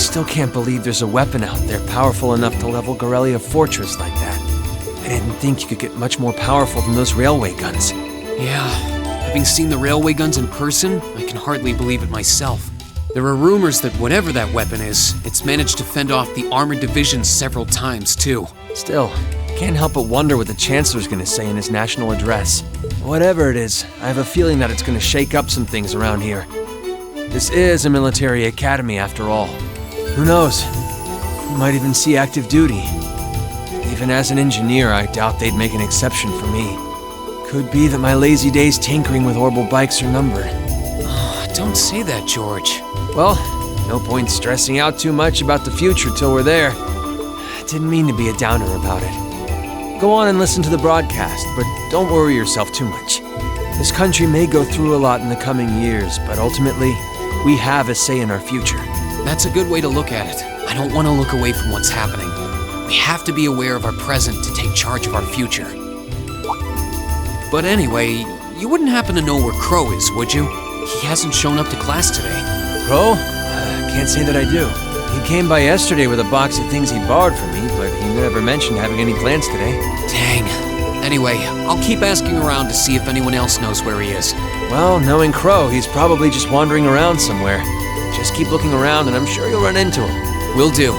still can't believe there's a weapon out there powerful enough to level Garrelia Fortress like that. I didn't think you could get much more powerful than those railway guns. Yeah, having seen the railway guns in person, I can hardly believe it myself. There are rumors that whatever that weapon is, it's managed to fend off the armored divisions several times, too. Still, can't help but wonder what the Chancellor's gonna say in his national address. Whatever it is, I have a feeling that it's gonna shake up some things around here. This is a military academy after all. Who knows? We might even see active duty. Even as an engineer, I doubt they'd make an exception for me. Could be that my lazy days tinkering with orbital bikes are numbered. Oh, don't say that, George. Well, no point stressing out too much about the future till we're there. Didn't mean to be a downer about it. Go on and listen to the broadcast, but don't worry yourself too much. This country may go through a lot in the coming years, but ultimately, we have a say in our future. That's a good way to look at it. I don't want to look away from what's happening. We have to be aware of our present to take charge of our future. But anyway, you wouldn't happen to know where Crow is, would you? He hasn't shown up to class today. Crow? Can't say that I do. He came by yesterday with a box of things he borrowed from me, but he never mentioned having any plans today. Dang. Anyway, I'll keep asking around to see if anyone else knows where he is. Well, knowing Crow, he's probably just wandering around somewhere. Just keep looking around and I'm sure you'll run into him. Will do.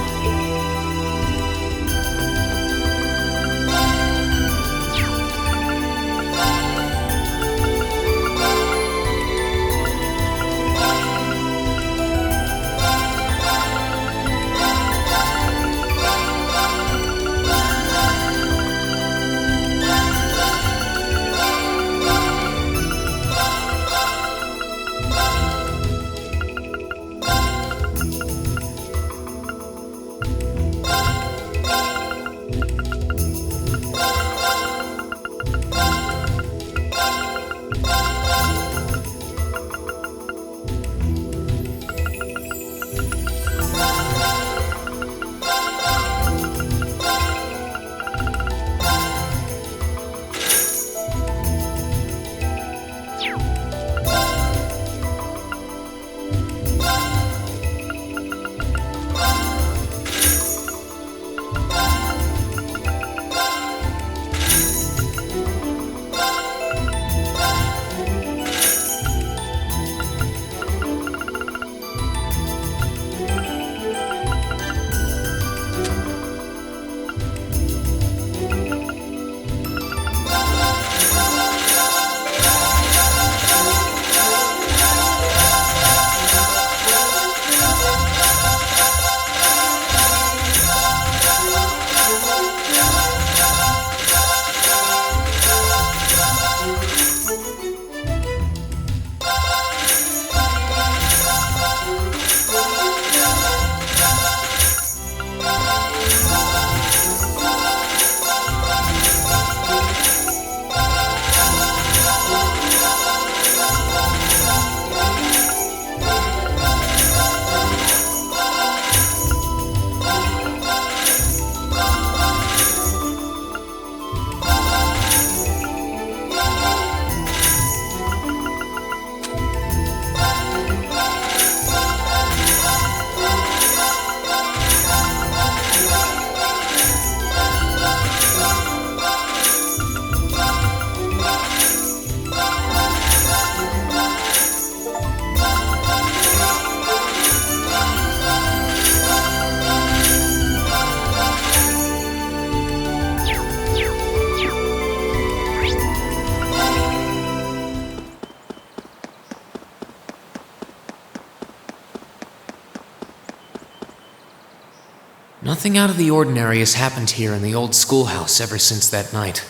Nothing out of the ordinary has happened here in the old schoolhouse ever since that night.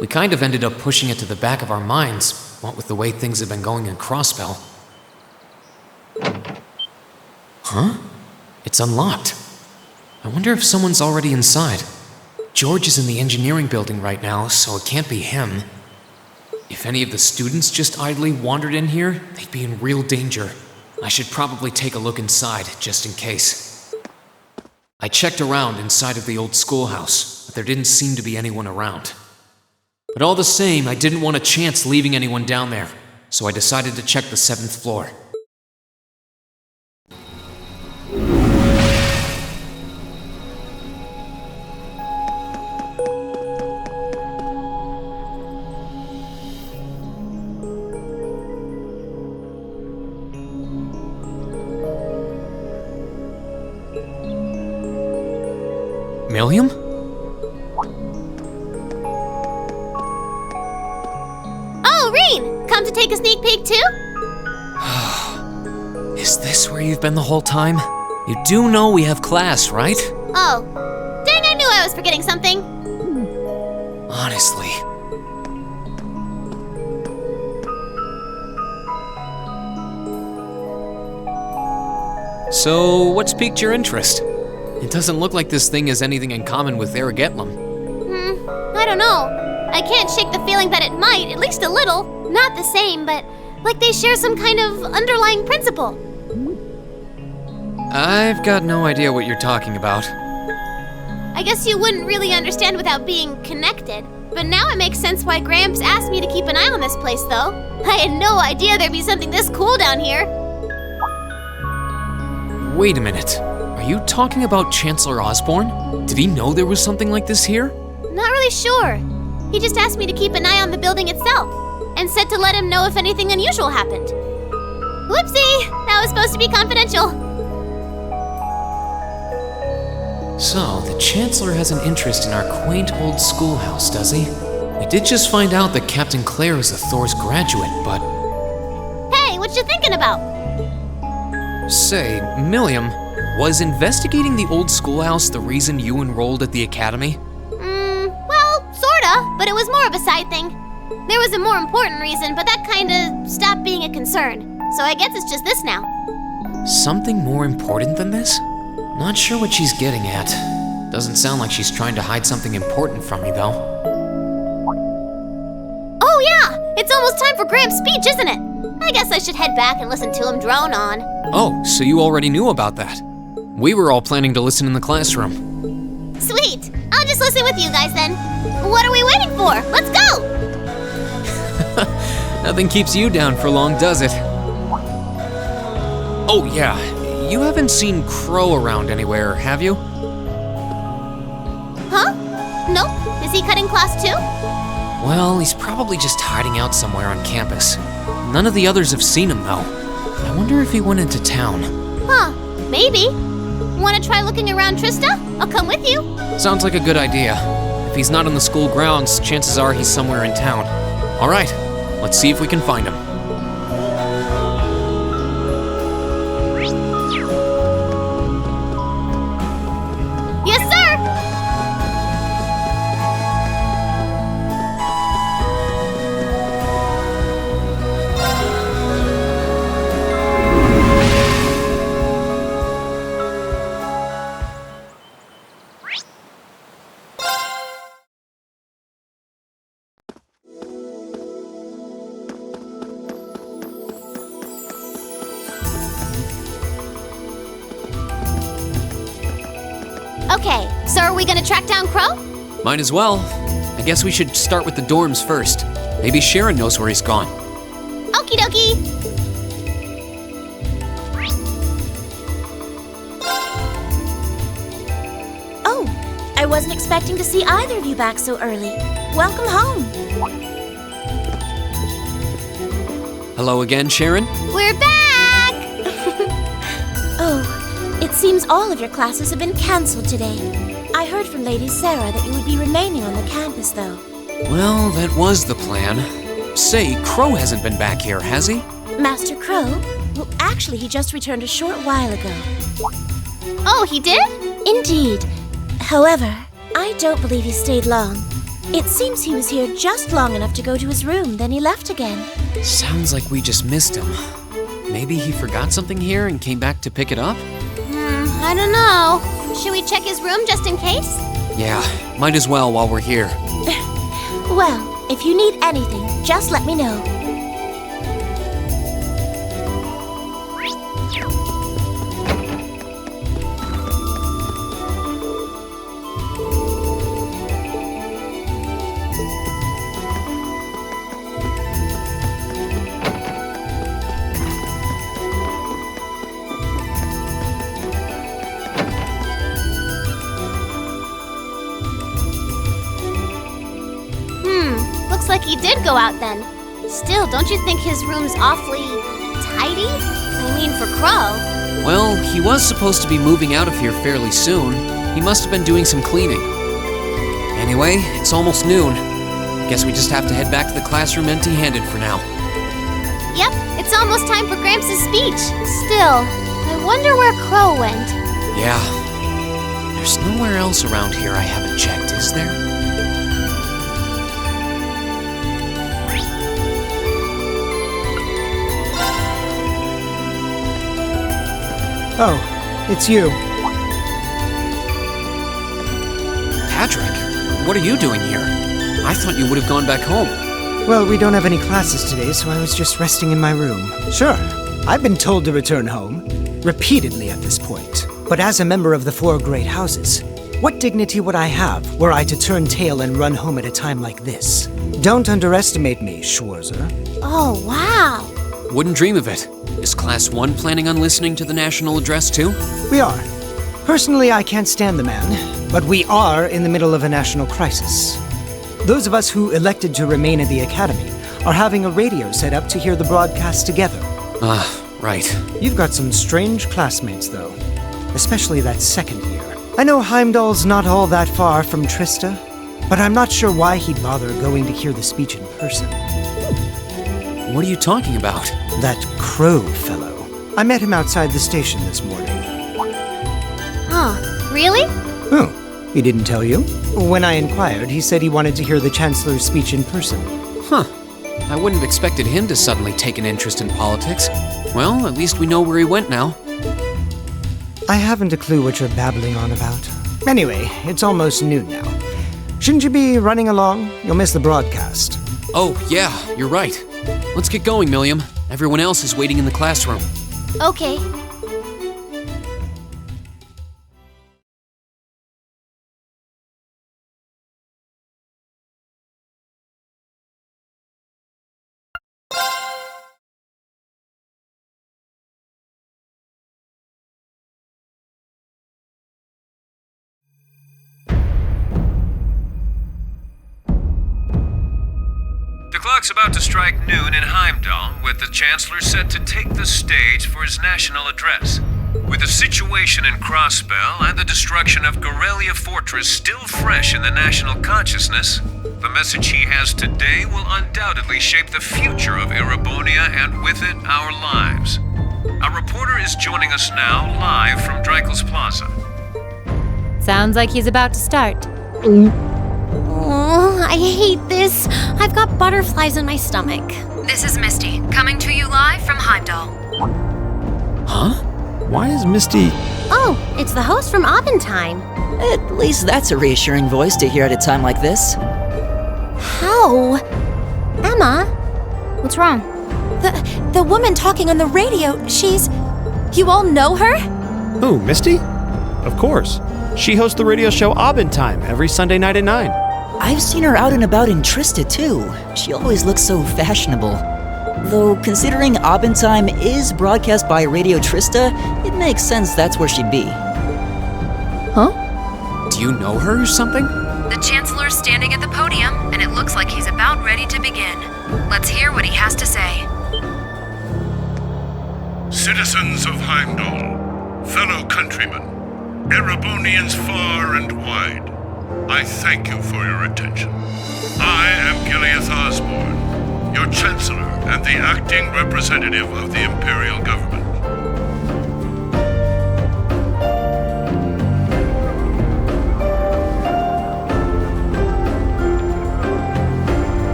We kind of ended up pushing it to the back of our minds, what with the way things have been going in Crossbell. Huh? It's unlocked. I wonder if someone's already inside. George is in the engineering building right now, so it can't be him. If any of the students just idly wandered in here, they'd be in real danger. I should probably take a look inside, just in case. I checked around inside of the old schoolhouse, but there didn't seem to be anyone around. But all the same, I didn't want a chance leaving anyone down there, so I decided to check the 7th floor. Milliam? Oh, Reen! Come to take a sneak peek too? Is this where you've been the whole time? You do know we have class, right? Oh. Dang, I knew I was forgetting something. Honestly. So, what's piqued your interest? It doesn't look like this thing has anything in common with Erigetlum. I don't know. I can't shake the feeling that it might, at least a little. Not the same, but like they share some kind of underlying principle. I've got no idea what you're talking about. I guess you wouldn't really understand without being connected. But now it makes sense why Gramps asked me to keep an eye on this place, though. I had no idea there'd be something this cool down here. Wait a minute. Are you talking about Chancellor Osborne? Did he know there was something like this here? Not really sure. He just asked me to keep an eye on the building itself, and said to let him know if anything unusual happened. Whoopsie! That was supposed to be confidential. So, the Chancellor has an interest in our quaint old schoolhouse, does he? We did just find out that Captain Claire is a Thor's graduate, but... Hey, what you thinking about? Say, Milliam, was investigating the old schoolhouse the reason you enrolled at the academy? Well, sorta, but it was more of a side thing. There was a more important reason, but that kinda stopped being a concern. So I guess it's just this now. Something more important than this? Not sure what she's getting at. Doesn't sound like she's trying to hide something important from me, though. Oh yeah! It's almost time for Gramps' speech, isn't it? I guess I should head back and listen to him drone on. Oh, so you already knew about that. We were all planning to listen in the classroom. Sweet! I'll just listen with you guys then. What are we waiting for? Let's go! Nothing keeps you down for long, does it? Oh yeah, you haven't seen Crow around anywhere, have you? Huh? Nope. Is he cutting class too? Well, he's probably just hiding out somewhere on campus. None of the others have seen him, though. I wonder if he went into town. Huh, maybe. Wanna try looking around, Trista? I'll come with you. Sounds like a good idea. If he's not on the school grounds, chances are he's somewhere in town. All right, let's see if we can find him. Yes, sir! Okay, so are we gonna track down Crow? Might as well. I guess we should start with the dorms first. Maybe Sharon knows where he's gone. Okie dokie! Oh, I wasn't expecting to see either of you back so early. Welcome home. Hello again, Sharon? We're back! Oh, it seems all of your classes have been canceled today. I heard from Lady Sarah that you would be remaining on the campus, though. Well, that was the plan. Say, Crow hasn't been back here, has he? Master Crow? Well, actually, he just returned a short while ago. Oh, he did? Indeed. However, I don't believe he stayed long. It seems he was here just long enough to go to his room, then he left again. Sounds like we just missed him. Maybe he forgot something here and came back to pick it up? I don't know. Should we check his room just in case? Yeah, might as well while we're here. Well, if you need anything, just let me know. Looks like he did go out then. Still, don't you think his room's awfully tidy? I mean, for Crow. Well, he was supposed to be moving out of here fairly soon. He must have been doing some cleaning. Anyway, it's almost noon. Guess we just have to head back to the classroom empty-handed for now. Yep, it's almost time for Gramps' speech. Still, I wonder where Crow went. Yeah. There's nowhere else around here I haven't checked, is there? Oh, it's you. Patrick, what are you doing here? I thought you would have gone back home. Well, we don't have any classes today, so I was just resting in my room. Sure, I've been told to return home, repeatedly at this point. But as a member of the 4 great houses, what dignity would I have were I to turn tail and run home at a time like this? Don't underestimate me, Schwarzer. Oh, wow. Wouldn't dream of it. Is Class 1 planning on listening to the national address too? We are. Personally, I can't stand the man, but we are in the middle of a national crisis. Those of us who elected to remain at the Academy are having a radio set up to hear the broadcast together. Right. You've got some strange classmates, though. Especially that second year. I know Heimdall's not all that far from Trista, but I'm not sure why he'd bother going to hear the speech in person. What are you talking about? That Crow fellow. I met him outside the station this morning. Huh, really? Oh, he didn't tell you? When I inquired, he said he wanted to hear the Chancellor's speech in person. Huh. I wouldn't have expected him to suddenly take an interest in politics. Well, at least we know where he went now. I haven't a clue what you're babbling on about. Anyway, it's almost noon now. Shouldn't you be running along? You'll miss the broadcast. Oh, yeah, you're right. Let's get going, Milliam. Everyone else is waiting in the classroom. Okay. The clock's about to strike noon in Heimdall, with the Chancellor set to take the stage for his national address. With the situation in Crossbell and the destruction of Garrelia Fortress still fresh in the national consciousness, the message he has today will undoubtedly shape the future of Erebonia and with it, our lives. A reporter is joining us now live from Dreikel's Plaza. Sounds like he's about to start. Oh, I hate this. I've got butterflies in my stomach. This is Misty, coming to you live from Heimdall. Huh? Why is Misty... Oh, it's the host from Abendheim. At least that's a reassuring voice to hear at a time like this. How? Emma? What's wrong? The woman talking on the radio, she's... You all know her? Who, Misty? Of course. She hosts the radio show Abendheim every Sunday night at 9. I've seen her out and about in Trista, too. She always looks so fashionable. Though, considering Abendheim is broadcast by Radio Trista, it makes sense that's where she'd be. Huh? Do you know her or something? The Chancellor's standing at the podium, and it looks like he's about ready to begin. Let's hear what he has to say. Citizens of Heimdall, fellow countrymen, Erebonians far and wide, I thank you for your attention. I am Garrelia Osborne, your Chancellor and the acting representative of the Imperial Government.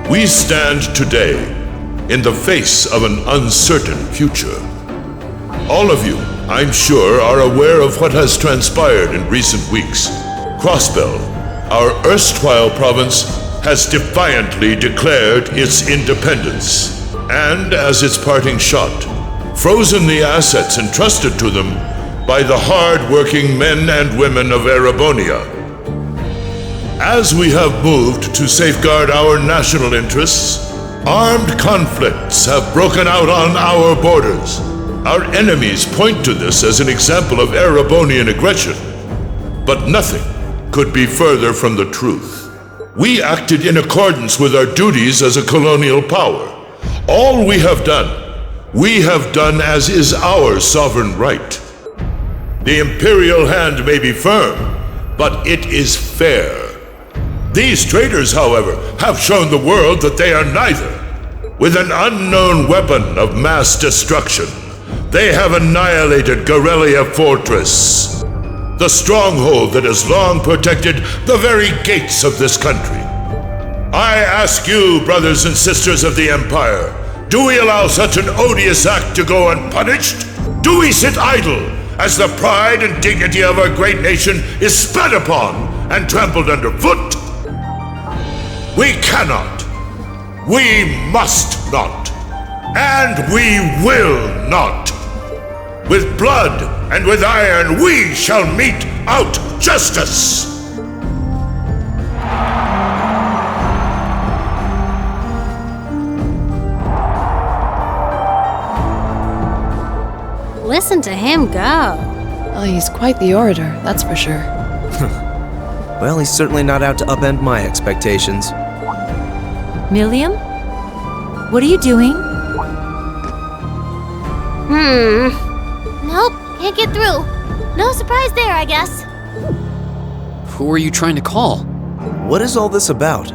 We stand today in the face of an uncertain future. All of you, I'm sure, are aware of what has transpired in recent weeks. Crossbell, our erstwhile province, has defiantly declared its independence, and as its parting shot, frozen the assets entrusted to them by the hard-working men and women of Erebonia. As we have moved to safeguard our national interests, armed conflicts have broken out on our borders, Our enemies point to this as an example of Erebonian aggression, but nothing could be further from the truth. We acted in accordance with our duties as a colonial power. All we have done as is our sovereign right. The imperial hand may be firm, but it is fair. These traitors, however, have shown the world that they are neither. With an unknown weapon of mass destruction, they have annihilated Garrelia Fortress, the stronghold that has long protected the very gates of this country. I ask you, brothers and sisters of the Empire, do we allow such an odious act to go unpunished? Do we sit idle as the pride and dignity of our great nation is spat upon and trampled underfoot? We cannot, we must not, and we will not. With blood and with iron we shall mete out justice! Listen to him go. Oh, he's quite the orator, that's for sure. Well, he's certainly not out to upend my expectations. Milliam? What are you doing? Nope, can't get through. No surprise there, I guess. Who are you trying to call? What is all this about?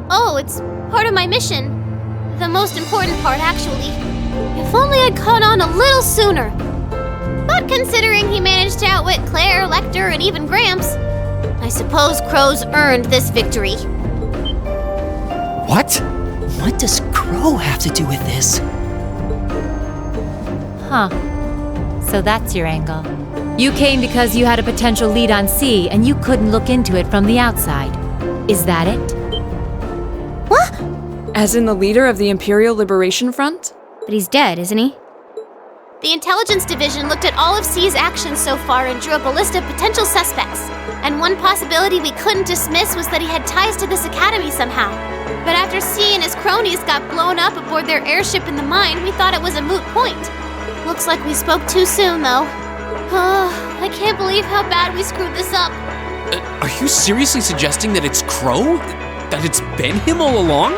Oh, it's part of my mission. The most important part, actually. If only I'd caught on a little sooner. But considering he managed to outwit Claire, Lecter, and even Gramps, I suppose Crow's earned this victory. What? What does Crow have to do with this? Huh. So that's your angle. You came because you had a potential lead on C and you couldn't look into it from the outside. Is that it? What? As in the leader of the Imperial Liberation Front? But he's dead, isn't he? The Intelligence Division looked at all of C's actions so far and drew up a list of potential suspects. And one possibility we couldn't dismiss was that he had ties to this academy somehow. But after C and his cronies got blown up aboard their airship in the mine, we thought it was a moot point. Looks like we spoke too soon, though. Oh, I can't believe how bad we screwed this up. Are you seriously suggesting that it's Crow? That it's been him all along?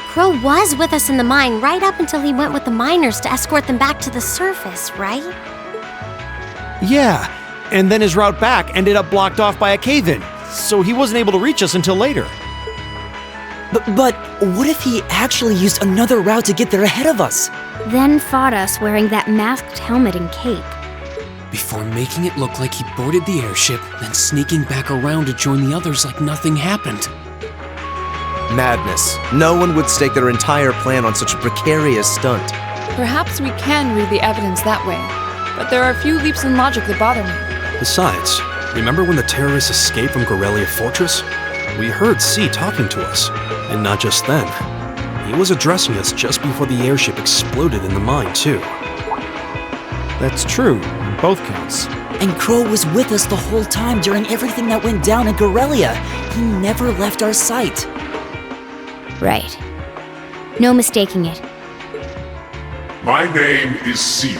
Crow was with us in the mine right up until he went with the miners to escort them back to the surface, right? Yeah, and then his route back ended up blocked off by a cave-in, so he wasn't able to reach us until later. But what if he actually used another route to get there ahead of us? Then fought us wearing that masked helmet and cape. Before making it look like he boarded the airship, then sneaking back around to join the others like nothing happened. Madness. No one would stake their entire plan on such a precarious stunt. Perhaps we can read the evidence that way, but there are a few leaps in logic that bother me. Besides, remember when the terrorists escaped from Garrelia Fortress? We heard C talking to us, and not just then. He was addressing us just before the airship exploded in the mine, too. That's true, on both counts. And Crow was with us the whole time during everything that went down in Garrelia. He never left our sight. Right. No mistaking it. My name is C,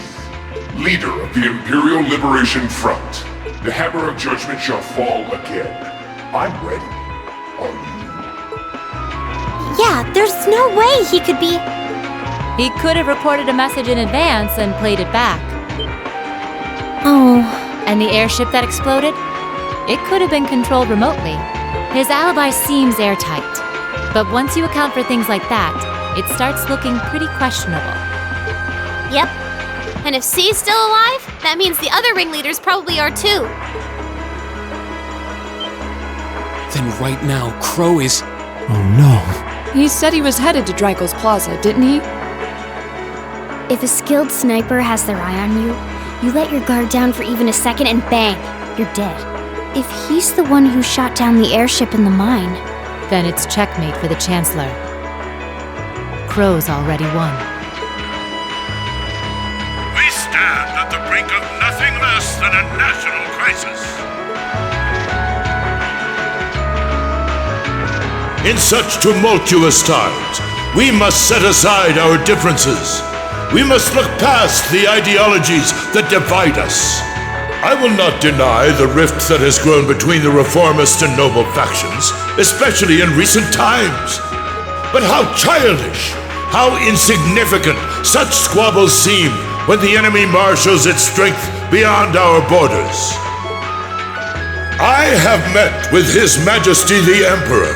leader of the Imperial Liberation Front. The hammer of judgment shall fall again. I'm ready. Are you? Yeah, there's no way he could be... He could have recorded a message in advance and played it back. Oh. And the airship that exploded? It could have been controlled remotely. His alibi seems airtight. But once you account for things like that, it starts looking pretty questionable. Yep. And if C's still alive, that means the other ringleaders probably are too. Then right now, Crow is... Oh no. He said he was headed to Dreikel's Plaza, didn't he? If a skilled sniper has their eye on you, you let your guard down for even a second and bang, you're dead. If he's the one who shot down the airship in the mine... Then it's checkmate for the Chancellor. Crow's already won. We stand at the brink of nothing less than a national crisis. In such tumultuous times, We must set aside our differences. We must look past the ideologies that divide us. I will not deny the rift that has grown between the reformist and noble factions, especially in recent times. But how childish, how insignificant such squabbles seem when the enemy marshals its strength beyond our borders. I have met with His Majesty the Emperor,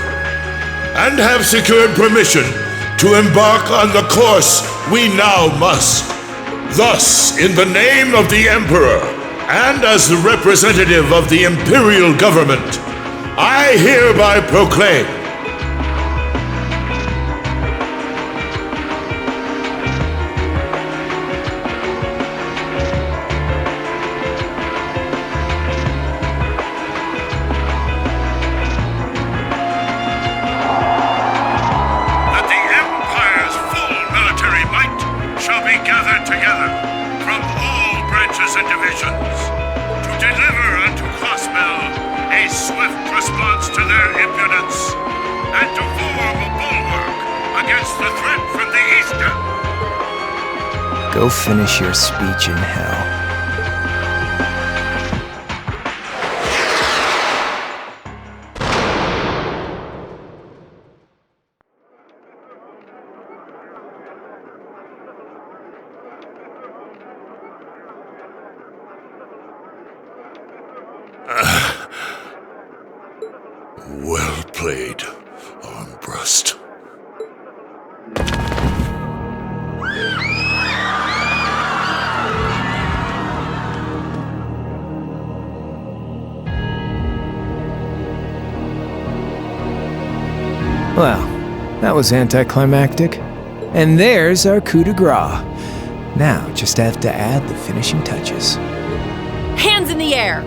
and have secured permission to embark on the course we now must. Thus, in the name of the Emperor, and as the representative of the Imperial Government, I hereby proclaim that the Empire's full military might shall be gathered together from all branches and divisions to deliver unto Crossbell a swift response to their impudence and to form a bulwark against the threat from the eastern. Go finish your speech in hell. Well played, Armbrust. Well, that was anticlimactic. And there's our coup de grace. Now, just have to add the finishing touches. Hands in the air!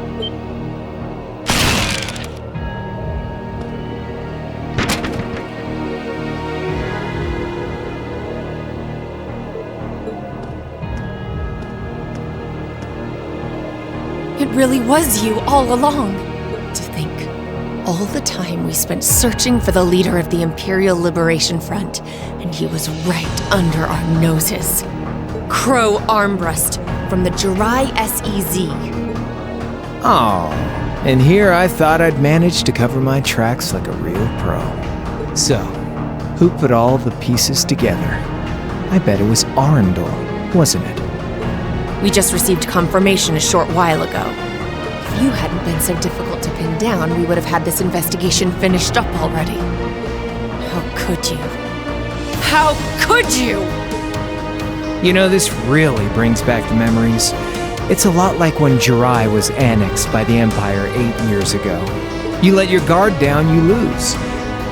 It really was you all along. To think, all the time we spent searching for the leader of the Imperial Liberation Front, and he was right under our noses. Crow Armbrust from the Jirai SEZ. Oh, and here I thought I'd managed to cover my tracks like a real pro. So, who put all the pieces together? I bet it was Arundel, wasn't it? We just received confirmation a short while ago. If you hadn't been so difficult to pin down, we would have had this investigation finished up already. How could you? How could you? You know, this really brings back the memories. It's a lot like when Jirai was annexed by the Empire 8 years ago. You let your guard down, you lose.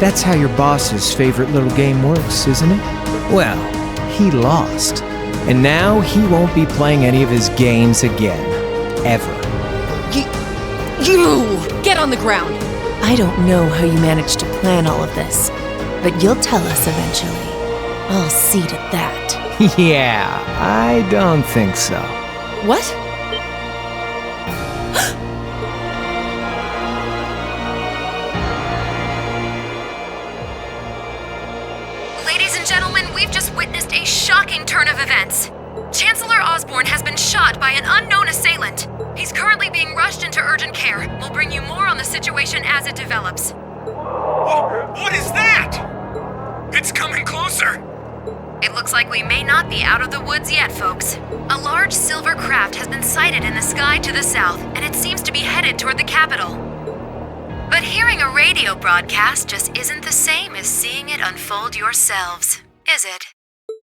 That's how your boss's favorite little game works, isn't it? Well, he lost. And now he won't be playing any of his games again. Ever. You! Get on the ground! I don't know how you managed to plan all of this, but you'll tell us eventually. I'll see to that. Yeah, I don't think so. What? Ladies and gentlemen, we've just witnessed a shocking turn of events. Chancellor Osborne has been shot by an unknown assailant. He's currently being rushed into urgent care. We'll bring you more on the situation as it develops. What is that? It's coming closer. It looks like we may not be out of the woods yet, folks. A large silver craft has been sighted in the sky to the south, and it seems to be headed toward the capital. But hearing a radio broadcast just isn't the same as seeing it unfold yourselves, is it?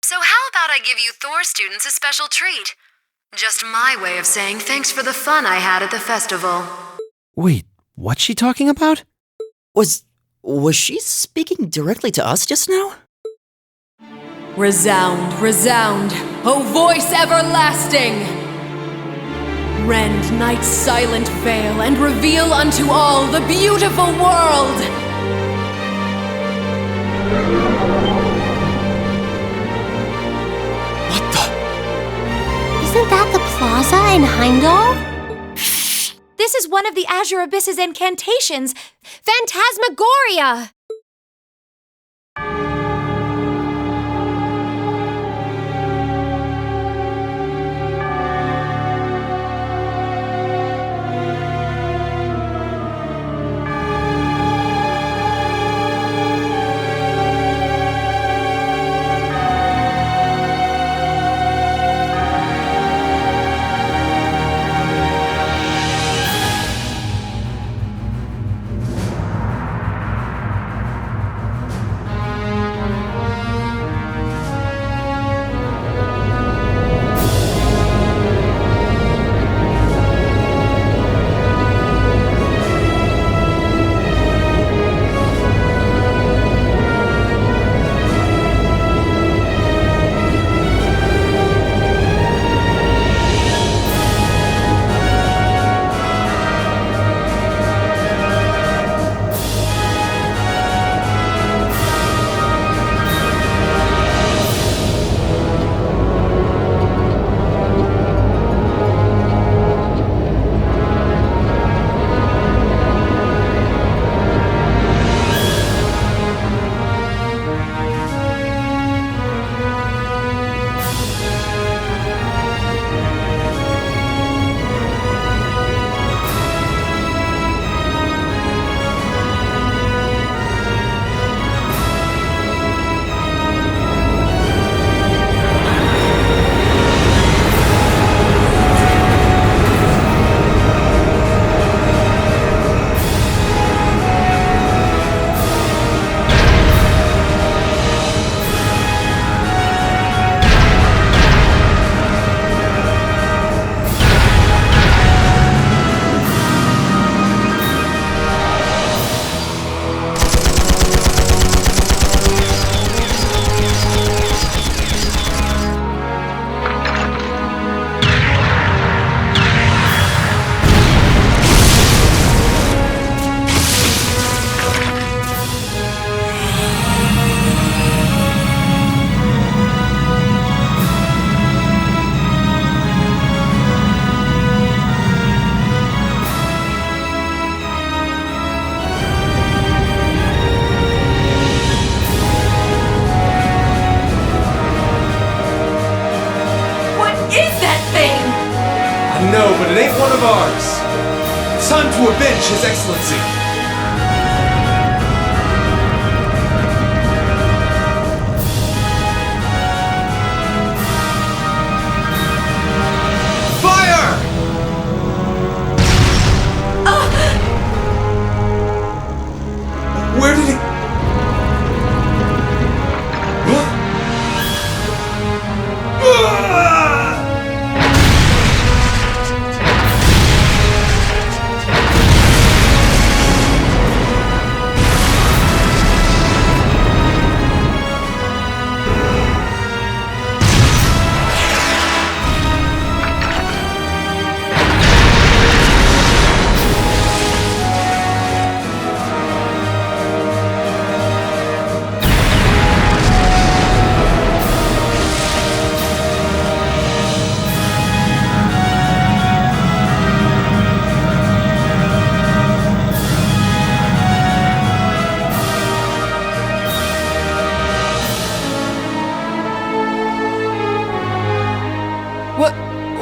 So how about I give you Thor students a special treat? Just my way of saying thanks for the fun I had at the festival. Wait, what's she talking about? Was she speaking directly to us just now? Resound, resound, O voice everlasting! Rend night's silent veil and reveal unto all the beautiful world! Isn't that the plaza in Heimdall? This is one of the Azure Abyss's incantations, Phantasmagoria! know, but it ain't one of ours. It's time to avenge His Excellency. Fire! Where did it...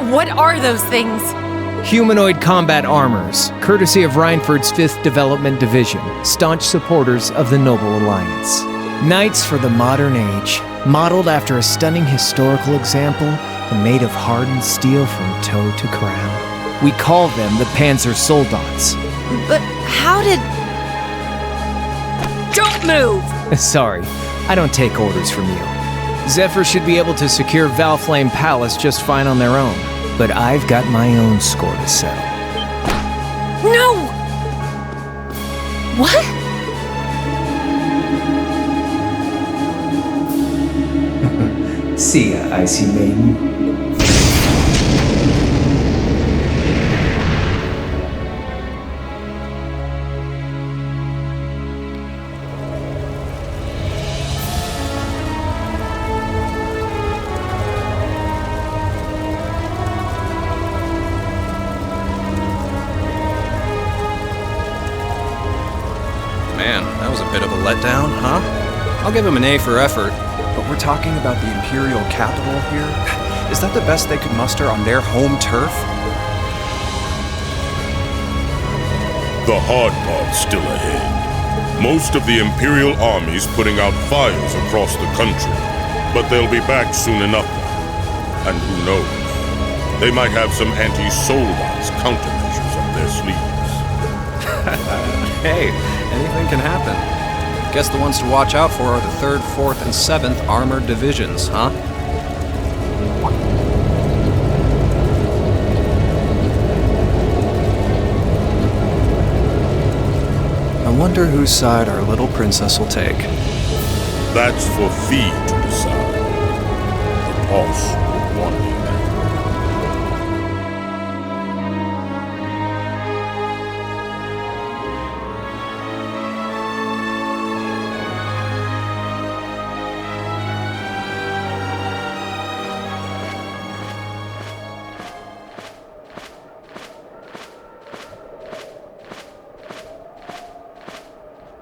What are those things? Humanoid combat armors, courtesy of Reinford's 5th Development Division, staunch supporters of the Noble Alliance. Knights for the modern age, modeled after a stunning historical example and made of hardened steel from toe to crown. We call them the Panzer Soldats. But how did... Don't move! Sorry, I don't take orders from you. Zephyr should be able to secure Valflame Palace just fine on their own, but I've got my own score to settle. No! What? See ya, Icy Maiden. Man, that was a bit of a letdown, huh? I'll give him an A for effort. But we're talking about the Imperial capital here? Is that the best they could muster on their home turf? The hard part's still ahead. Most of the Imperial army's putting out fires across the country. But they'll be back soon enough. And who knows? They might have some anti-Soldats countermeasures up their sleeves. Hey, anything can happen. Guess the ones to watch out for are the 3rd, 4th, and 7th Armored Divisions, huh? I wonder whose side our little princess will take. That's for Fee to decide. The boss would want me back.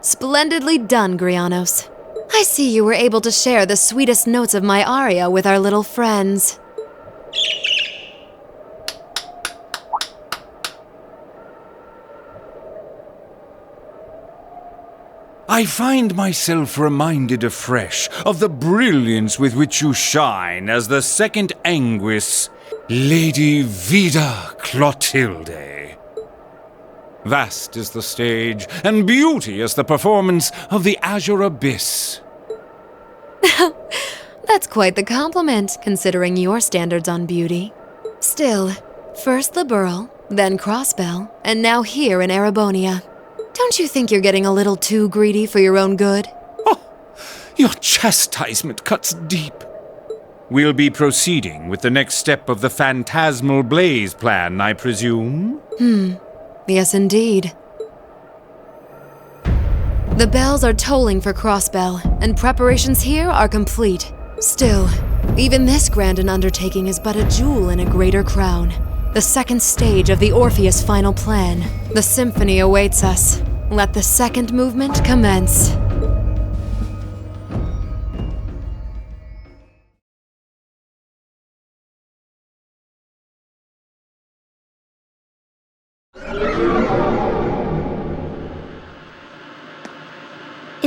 Splendidly done, Grianos. I see you were able to share the sweetest notes of my aria with our little friends. I find myself reminded afresh of the brilliance with which you shine as the second Anguis, Lady Vida Clotilde. Vast is the stage, and beauteous the performance of the Azure Abyss. That's quite the compliment, considering your standards on beauty. Still, first the Burl, then Crossbell, and now here in Erebonia. Don't you think you're getting a little too greedy for your own good? Your chastisement cuts deep. We'll be proceeding with the next step of the Phantasmal Blaze plan, I presume? Yes, indeed. The bells are tolling for Crossbell, and preparations here are complete. Still, even this grand an undertaking is but a jewel in a greater crown. The second stage of the Orpheus final plan. The symphony awaits us. Let the second movement commence.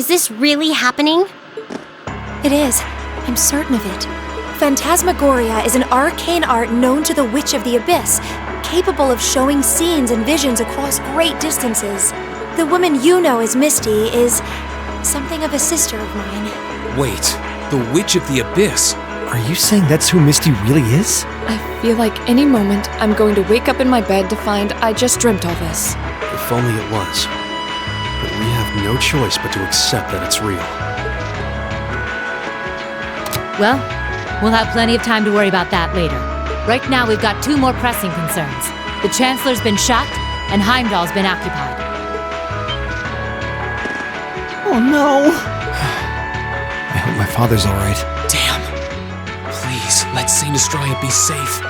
Is this really happening? It is. I'm certain of it. Phantasmagoria is an arcane art known to the Witch of the Abyss, capable of showing scenes and visions across great distances. The woman you know as Misty is something of a sister of mine. Wait, the Witch of the Abyss? Are you saying that's who Misty really is? I feel like any moment I'm going to wake up in my bed to find I just dreamt all this. If only it was. But we have no choice but to accept that it's real. Well, we'll have plenty of time to worry about that later. Right now, we've got 2 more pressing concerns. The Chancellor's been shot, and Heimdall's been occupied. Oh no! I hope my father's alright. Damn. Please, let Saint Astraea be safe.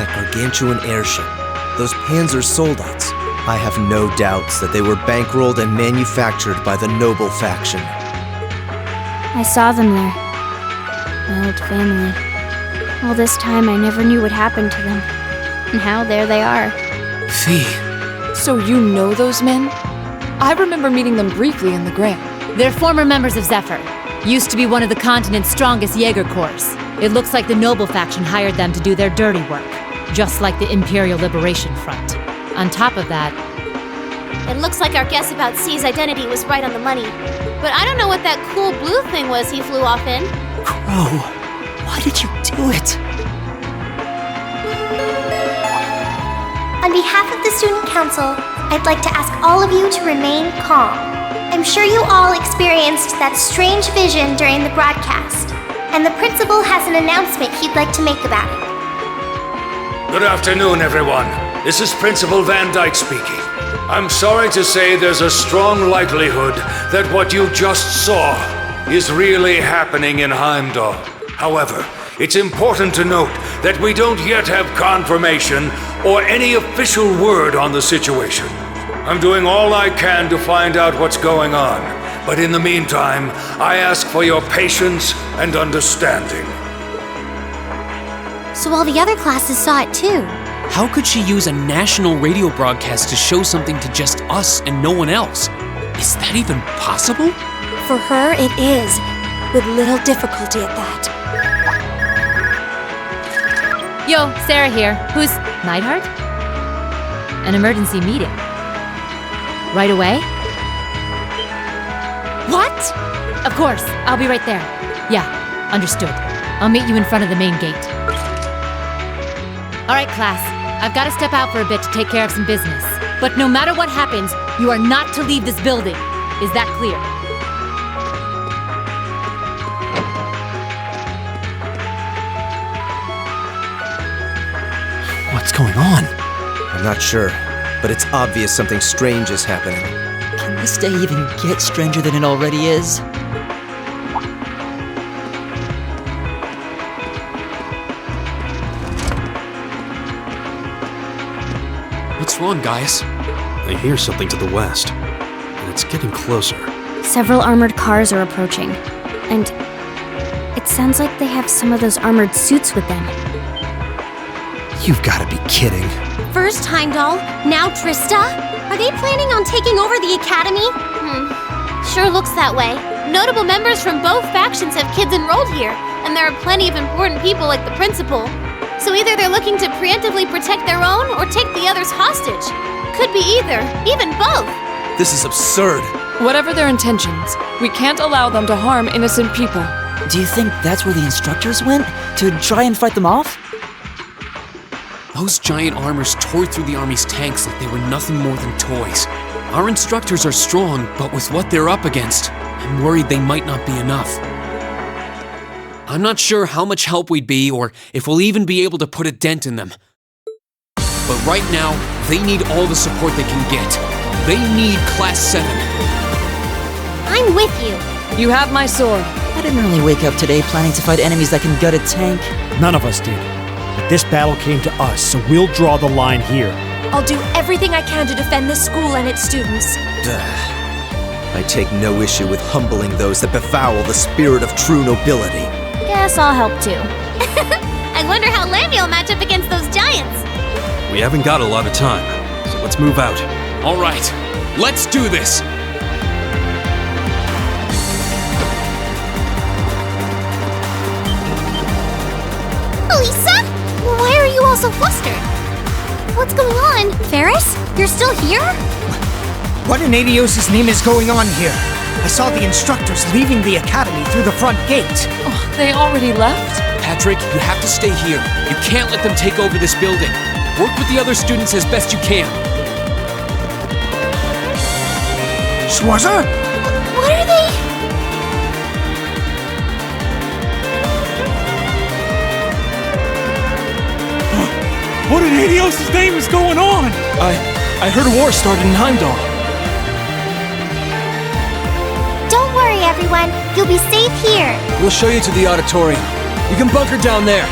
That gargantuan airship, those Panzer soldats. I have no doubts that they were bankrolled and manufactured by the noble faction. I saw them there. My old family. All this time I never knew what happened to them. Now there they are. Fee. So you know those men? I remember meeting them briefly in the Grey. They're former members of Zephyr. Used to be one of the continent's strongest Jaeger Corps. It looks like the Noble faction hired them to do their dirty work. Just like the Imperial Liberation Front. On top of that... It looks like our guess about C's identity was right on the money. But I don't know what that cool blue thing was he flew off in. Crow, why did you do it? On behalf of the Student Council, I'd like to ask all of you to remain calm. I'm sure you all experienced that strange vision during the broadcast, and the principal has an announcement he'd like to make about it. Good afternoon, everyone. This is Principal Van Dyke speaking. I'm sorry to say there's a strong likelihood that what you just saw is really happening in Heimdall. However, it's important to note that we don't yet have confirmation or any official word on the situation. I'm doing all I can to find out what's going on, but in the meantime, I ask for your patience and understanding. So all the other classes saw it too. How could she use a national radio broadcast to show something to just us and no one else? Is that even possible? For her, it is, with little difficulty at that. Yo, Sarah here. Who's... Neidhart? An emergency meeting. Right away? What? Of course, I'll be right there. Yeah, understood. I'll meet you in front of the main gate. All right, class. I've got to step out for a bit to take care of some business. But no matter what happens, you are not to leave this building. Is that clear? What's going on? I'm not sure, but it's obvious something strange is happening. Can this day even get stranger than it already is? What's wrong, guys? I hear something to the west, and it's getting closer. Several armored cars are approaching. And it sounds like they have some of those armored suits with them. You've got to be kidding. First Heimdall, now Trista? Are they planning on taking over the academy? Sure looks that way. Notable members from both factions have kids enrolled here, and there are plenty of important people like the principal. So either they're looking to preemptively protect their own or take the others hostage. Could be either, even both. This is absurd. Whatever their intentions, we can't allow them to harm innocent people. Do you think that's where the instructors went? To try and fight them off? Those giant armors tore through the army's tanks like they were nothing more than toys. Our instructors are strong, but with what they're up against, I'm worried they might not be enough. I'm not sure how much help we'd be or if we'll even be able to put a dent in them. But right now, they need all the support they can get. They need Class 7. I'm with you. You have my sword. I didn't really wake up today planning to fight enemies that can gut a tank. None of us did. But this battle came to us, so we'll draw the line here. I'll do everything I can to defend this school and its students. I take no issue with humbling those that befoul the spirit of true nobility. Guess I'll help too. I wonder how Lamia'll match up against those giants. We haven't got a lot of time, so let's move out. All right, let's do this. so flustered. What's going on? Ferris? You're still here? What in Adios' name is going on here? I saw the instructors leaving the academy through the front gate. Oh, they already left? Patrick, you have to stay here. You can't let them take over this building. Work with the other students as best you can. Schwarzer? What are they? What in Adios' name is going on? I heard a war started in Heimdall. Don't worry, everyone. You'll be safe here. We'll show you to the auditorium. You can bunker down there.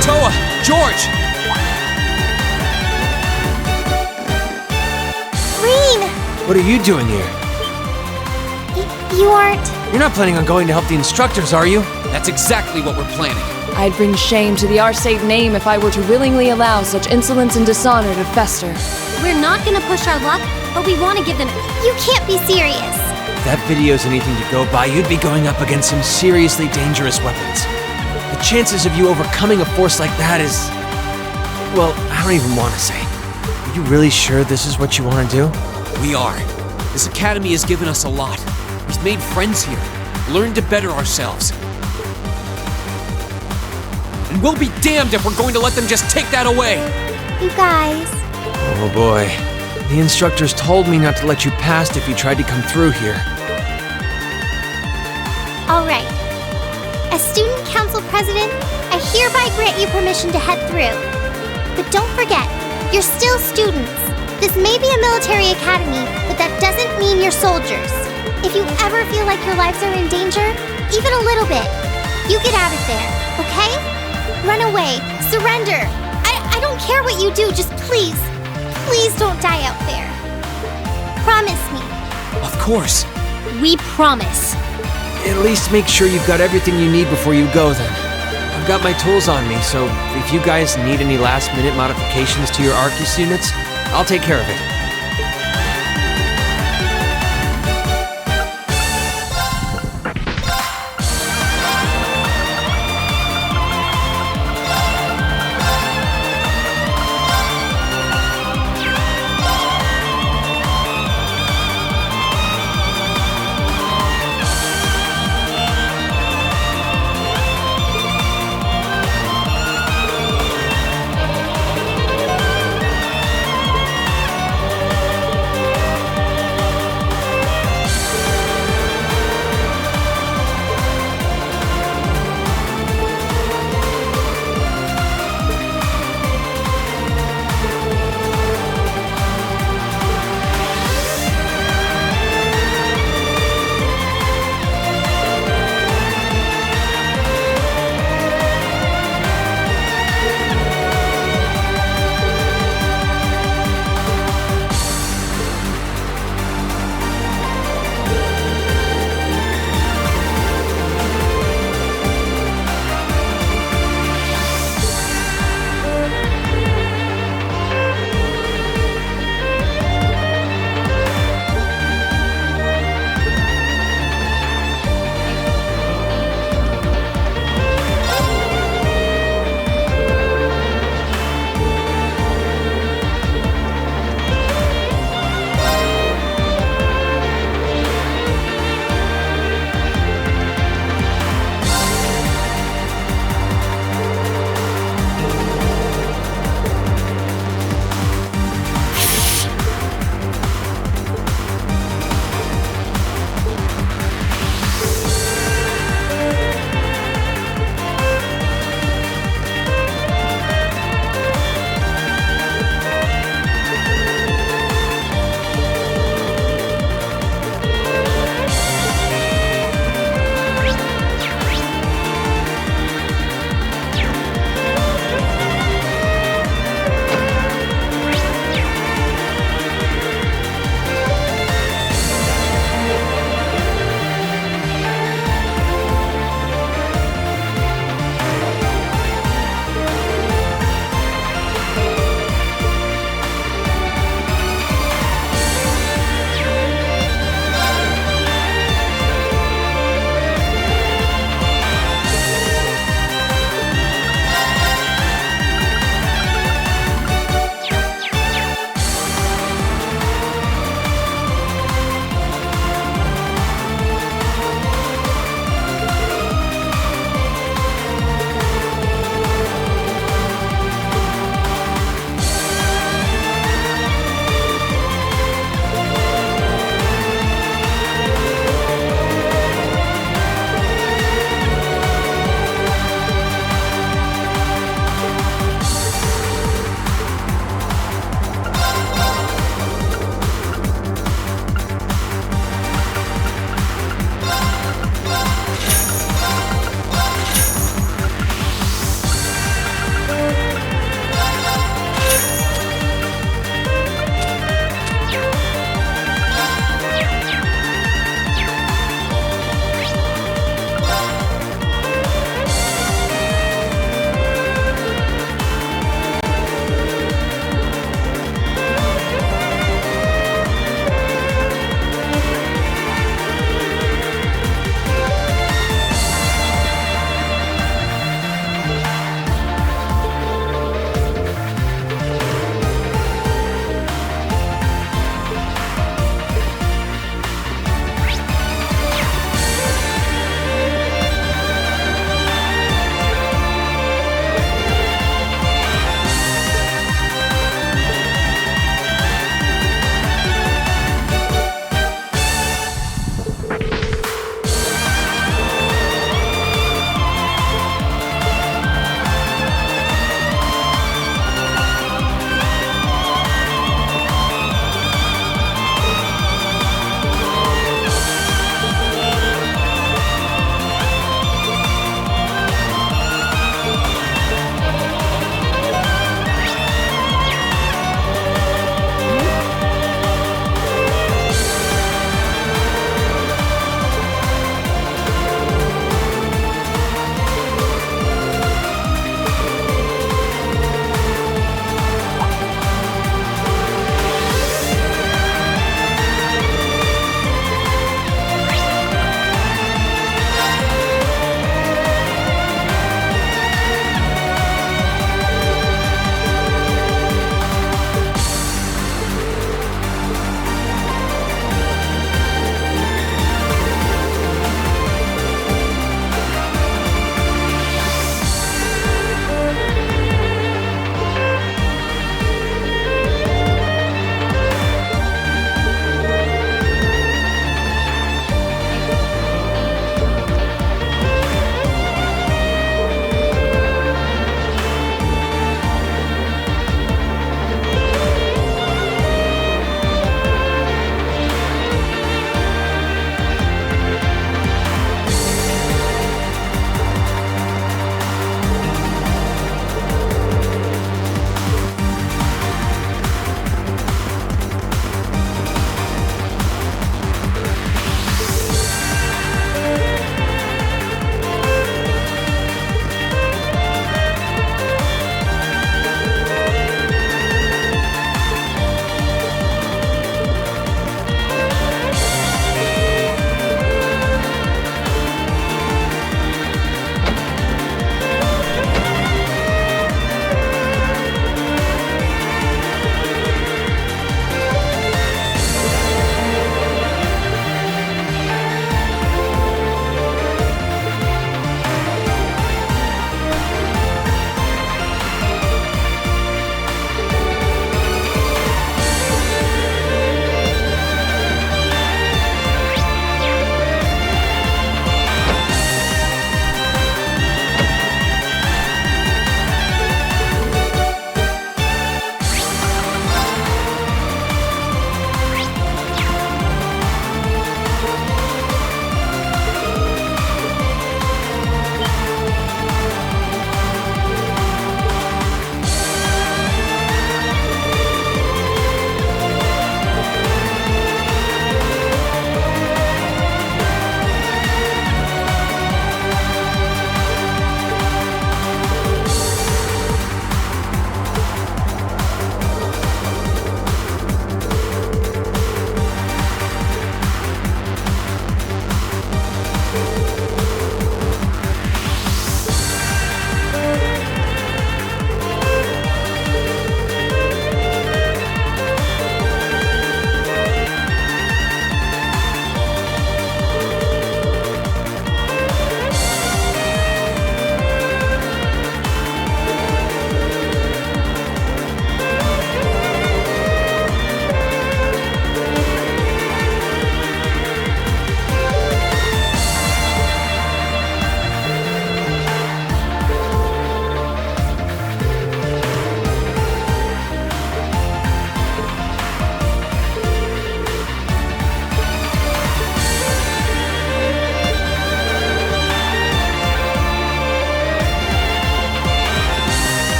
Toa! George! Green! What are you doing here? You aren't... You're not planning on going to help the instructors, are you? That's exactly what we're planning. I'd bring shame to the Arcade name if I were to willingly allow such insolence and dishonor to fester. We're not gonna push our luck, but we want to give them... You can't be serious. If that video's anything to go by, you'd be going up against some seriously dangerous weapons. The chances of you overcoming a force like that is... Well, I don't even want to say. Are you really sure this is what you want to do? We are. This academy has given us a lot. We've made friends here, learned to better ourselves. And we'll be damned if we're going to let them just take that away! You guys... Oh boy. The instructors told me not to let you past if you tried to come through here. All right. As student council president, I hereby grant you permission to head through. But don't forget, you're still students. This may be a military academy, but that doesn't mean you're soldiers. If you ever feel like your lives are in danger, even a little bit, you get out of there, okay? Run away. Surrender. I don't care what you do, just please don't die out there. Promise me. Of course. We promise. At least make sure you've got everything you need before you go then. I've got my tools on me, so if you guys need any last-minute modifications to your Arcus units, I'll take care of it.